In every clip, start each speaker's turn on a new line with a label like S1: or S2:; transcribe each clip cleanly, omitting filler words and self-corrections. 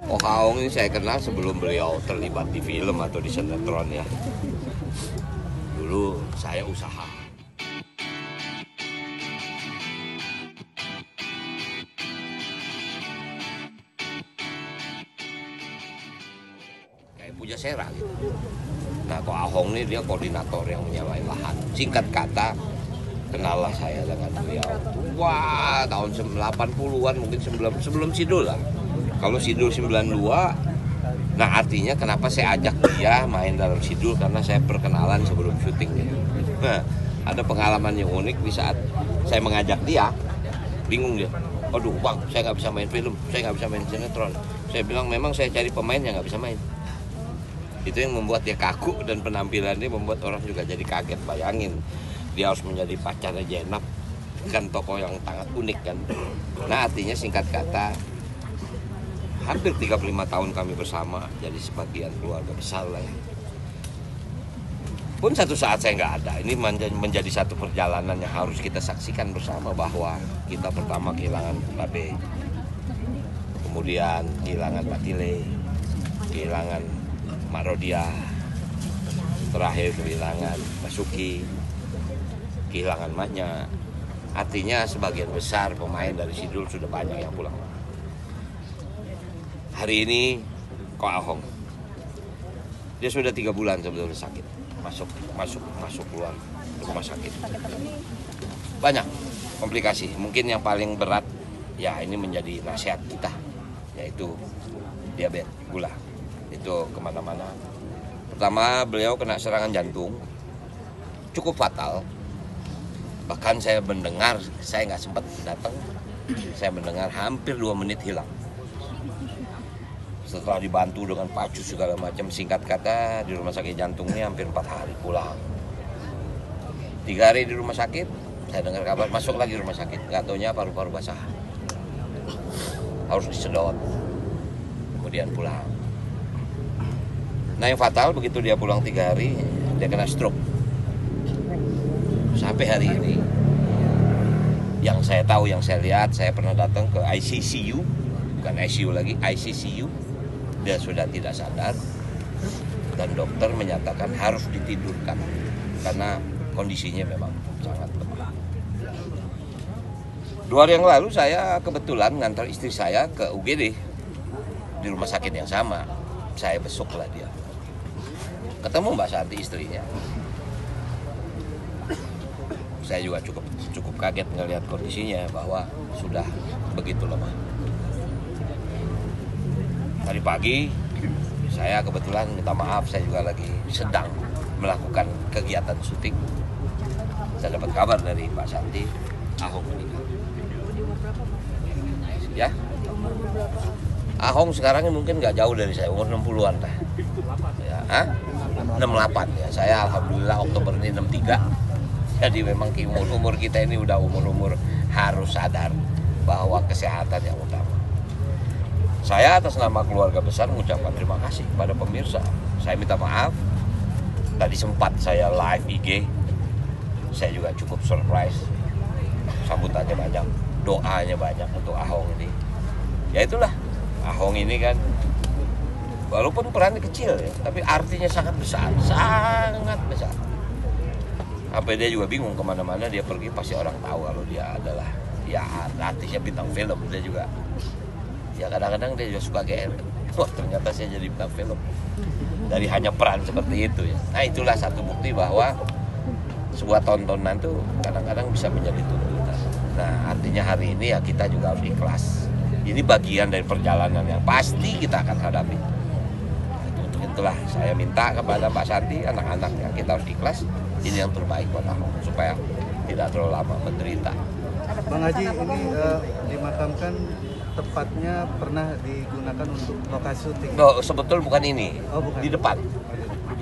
S1: Oh, Kak Ahong ini saya kenal sebelum beliau terlibat di film atau di sinetron ya. Dulu saya usaha. Kayak Pujasera gitu. Nah, Kak Ahong ini dia koordinator yang menyewai lahan. Singkat kata, kenal lah saya dengan beliau. Wah, tahun 80-an mungkin sebelum Sidul lah. Kalau Sidul 92, nah artinya kenapa saya ajak dia main dalam Sidul, karena saya perkenalan sebelum syuting. Nah, ada pengalaman yang unik di saat saya mengajak dia, bingung dia. Aduh bang, saya nggak bisa main film, saya nggak bisa main sinetron. Saya bilang memang saya cari pemain yang nggak bisa main. Itu yang membuat dia kaku dan penampilannya membuat orang juga jadi kaget. Bayangin, dia harus menjadi pacarnya Jenab, kan tokoh yang sangat unik kan. Nah artinya singkat kata, hampir 35 tahun kami bersama, jadi sebagian keluarga besar lah ya. Pun satu saat saya nggak ada, ini menjadi satu perjalanan yang harus kita saksikan bersama, bahwa kita pertama kehilangan Babe, kemudian kehilangan Pak Tile, kehilangan Mak Rodia, terakhir kehilangan Pak Suki, kehilangan Maknya. Artinya sebagian besar pemain dari Sidul sudah banyak yang pulang. Hari ini Kak Ahong, dia sudah 3 bulan sebetulnya sakit, masuk keluar rumah sakit. Banyak komplikasi. Mungkin yang paling berat ya ini menjadi nasihat kita, yaitu diabetes gula. Itu kemana-mana. Pertama, beliau kena serangan jantung cukup fatal. Bahkan saya mendengar, saya nggak sempat datang, saya mendengar hampir 2 menit hilang. Setelah dibantu dengan pacu segala macam, singkat kata di rumah sakit jantung ini hampir 4 hari pulang. 3 hari di rumah sakit, saya dengar kabar masuk lagi rumah sakit. Nggak taunya paru-paru basah, harus disedot, kemudian pulang. Nah yang fatal, begitu dia pulang 3 hari, dia kena stroke. Sampai hari ini, yang saya tahu, yang saya lihat, saya pernah datang ke ICCU, bukan ICU lagi, ICCU. Dia sudah tidak sadar, dan dokter menyatakan harus ditidurkan, karena kondisinya memang sangat lemah. 2 hari yang lalu saya kebetulan ngantar istri saya ke UGD, di rumah sakit yang sama. Saya besuklah dia. Ketemu Mbak Santi, istrinya. Saya juga cukup kaget melihat kondisinya, bahwa sudah begitu lemah. Tadi pagi saya kebetulan minta maaf, saya juga lagi sedang melakukan kegiatan syuting. Saya dapat kabar dari Pak Santi, Ahong meninggal. Ya, Ahong sekarang mungkin nggak jauh dari saya, umur 60-an lah. Ya, 68 ya. Saya alhamdulillah Oktober ini 63. Jadi memang umur kita ini udah umur harus sadar bahwa kesehatan yang utama. Saya atas nama keluarga besar mengucapkan terima kasih kepada pemirsa. Saya minta maaf, tadi sempat saya live IG, saya juga cukup surprise. Sambutannya banyak, doanya banyak untuk Ahong ini. Ya itulah, Ahong ini kan, walaupun perannya kecil ya, tapi artinya sangat besar, sangat besar. Sampai dia juga bingung kemana-mana dia pergi, pasti orang tahu kalau dia adalah ya artisnya bintang film. Dia juga ya kadang-kadang dia juga suka GR. Wah ternyata saya jadi bintang film dari hanya peran seperti itu ya. Nah itulah satu bukti bahwa sebuah tontonan tuh kadang-kadang bisa menjadi tuntutan. Nah artinya hari ini ya kita juga harus ikhlas. Ini bagian dari perjalanan yang pasti kita akan hadapi. Untuk itulah saya minta kepada Pak Santi, anak-anaknya, kita harus ikhlas. Ini yang terbaik buat Ahong, supaya tidak terlalu lama menderita.
S2: Bang Haji, ini dimakamkan tepatnya pernah digunakan untuk lokasi syuting?
S1: No, sebetulnya bukan ini,
S2: bukan.
S1: Di depan.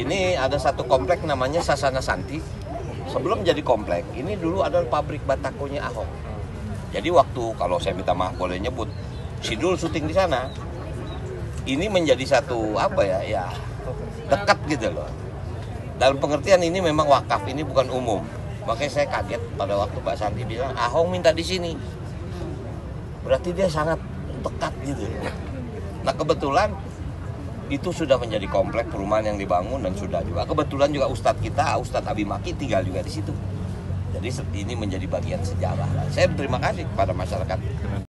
S1: Ini ada satu komplek namanya Sasana Santi. Sebelum jadi komplek, ini dulu adalah pabrik batakonya Ahong. Jadi waktu, kalau saya minta maaf boleh nyebut, Sidul syuting di sana, ini menjadi satu apa ya dekat gitu loh. Dalam pengertian ini memang wakaf, ini bukan umum. Makanya saya kaget pada waktu Pak Santi bilang Ahong minta di sini. Berarti dia sangat dekat gitu. Nah kebetulan itu sudah menjadi komplek perumahan yang dibangun dan sudah juga. Kebetulan juga Ustadz kita, Ustadz Abi Maki tinggal juga di situ. Jadi ini menjadi bagian sejarah. Saya berterima kasih kepada masyarakat